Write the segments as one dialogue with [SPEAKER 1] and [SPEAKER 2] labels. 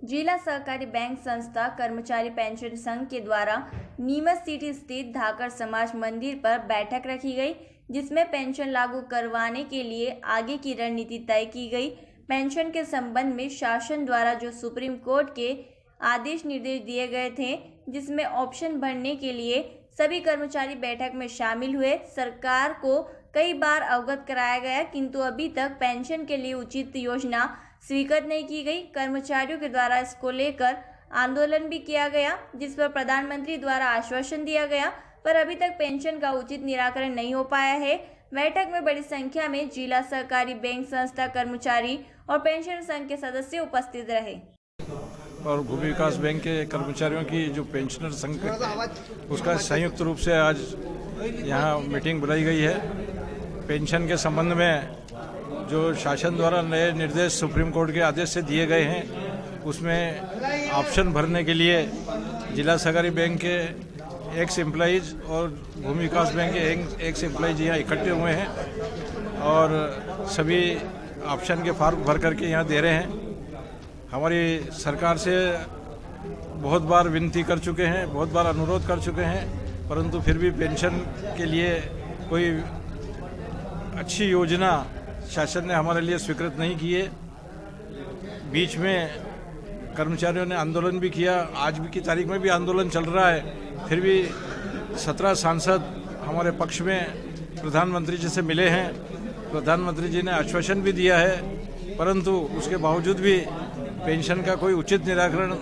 [SPEAKER 1] जिला सहकारी बैंक संस्था कर्मचारी पेंशन संघ के द्वारा नीमच सिटी स्थित धाकर समाज मंदिर पर बैठक रखी गई, जिसमें पेंशन लागू करवाने के लिए आगे की रणनीति तय की गई। पेंशन के संबंध में शासन द्वारा जो सुप्रीम कोर्ट के आदेश निर्देश दिए गए थे, जिसमें ऑप्शन भरने के लिए सभी कर्मचारी बैठक में शामिल हुए। सरकार को कई बार अवगत कराया गया, किंतु अभी तक पेंशन के लिए उचित योजना स्वीकृत नहीं की गई। कर्मचारियों के द्वारा इसको लेकर आंदोलन भी किया गया, जिस पर प्रधानमंत्री द्वारा आश्वासन दिया गया, पर अभी तक पेंशन का उचित निराकरण नहीं हो पाया है। बैठक में बड़ी संख्या में जिला सहकारी बैंक संस्था कर्मचारी और पेंशन संघ के सदस्य उपस्थित रहे।
[SPEAKER 2] और भूमि विकास बैंक के कर्मचारियों की जो पेंशनर संघ उसका संयुक्त रूप से आज यहाँ मीटिंग बुलाई गई है। पेंशन के संबंध में जो शासन द्वारा नए निर्देश सुप्रीम कोर्ट के आदेश से दिए गए हैं, उसमें ऑप्शन भरने के लिए जिला सहकारी बैंक के एक्स एम्प्लॉइज और भूमि विकास बैंक के एक्स एम्प्लॉइज यहाँ इकट्ठे हुए हैं और सभी ऑप्शन के फॉर्म भर करके यहाँ दे रहे हैं। हमारी सरकार से बहुत बार विनती कर चुके हैं, बहुत बार अनुरोध कर चुके हैं, परंतु फिर भी पेंशन के लिए कोई अच्छी योजना शासन ने हमारे लिए स्वीकृत नहीं की है। बीच में कर्मचारियों ने आंदोलन भी किया, आज भी की तारीख में भी आंदोलन चल रहा है। फिर भी 17 सांसद हमारे पक्ष में प्रधानमंत्री जी से मिले हैं। प्रधानमंत्री जी ने आश्वासन भी दिया है, परंतु उसके बावजूद भी पेंशन का कोई उचित निराकरण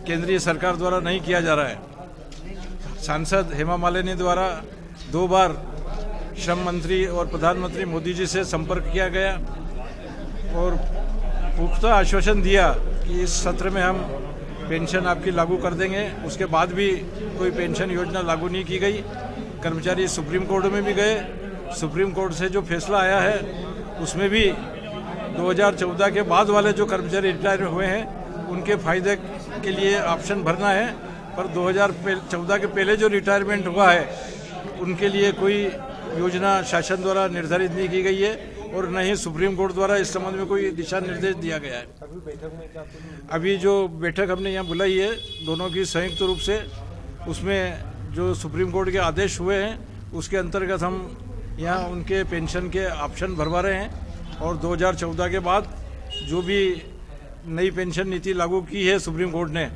[SPEAKER 2] केंद्रीय सरकार द्वारा नहीं किया जा रहा है। सांसद हेमा मालिनी द्वारा 2 बार श्रम मंत्री और प्रधानमंत्री मोदी जी से संपर्क किया गया और पुख्ता आश्वासन दिया कि इस सत्र में हम पेंशन आपकी लागू कर देंगे। उसके बाद भी कोई पेंशन योजना लागू नहीं की गई। कर्मचारी सुप्रीम कोर्ट में भी गए। सुप्रीम कोर्ट से जो फैसला आया है उसमें भी 2014 के बाद वाले जो कर्मचारी रिटायर हुए हैं उनके फायदे के लिए ऑप्शन भरना है, पर 2014 के पहले जो रिटायरमेंट हुआ है उनके लिए कोई योजना शासन द्वारा निर्धारित नहीं की गई है और न ही सुप्रीम कोर्ट द्वारा इस संबंध में कोई दिशा निर्देश दिया गया है। अभी जो बैठक हमने यहाँ बुलाई है दोनों की संयुक्त रूप से, उसमें जो सुप्रीम कोर्ट के आदेश हुए हैं उसके अंतर्गत हम यहाँ उनके पेंशन के ऑप्शन भरवा रहे हैं और 2014 के बाद जो भी नई पेंशन नीति लागू की है सुप्रीम कोर्ट ने,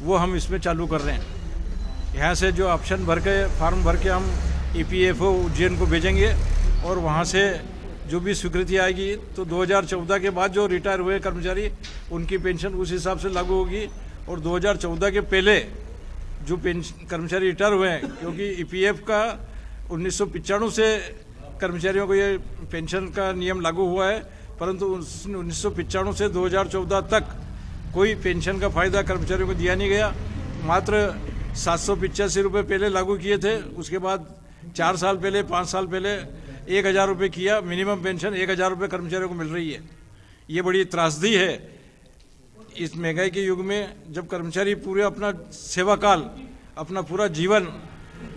[SPEAKER 2] वो हम इसमें चालू कर रहे हैं। यहाँ से जो ऑप्शन भर के फॉर्म भर के हम EPFO उज्जैन को भेजेंगे और वहाँ से जो भी स्वीकृति आएगी तो 2014 के बाद जो रिटायर हुए कर्मचारी उनकी पेंशन उस हिसाब से लागू होगी। और 2014 के पहले जो कर्मचारी रिटायर हुए हैं, क्योंकि EPF का 1995 से कर्मचारियों को ये पेंशन का नियम लागू हुआ है, परंतु 1995 से 2014 तक कोई पेंशन का फ़ायदा कर्मचारियों को दिया नहीं गया। मात्र 785 रुपये पहले लागू किए थे, उसके बाद 4 साल पहले 5 साल पहले 1000 रुपये किया। मिनिमम पेंशन 1000 रुपये कर्मचारियों को मिल रही है। ये बड़ी त्रासदी है इस महंगाई के युग में, जब कर्मचारी पूरे अपना सेवा काल, अपना पूरा जीवन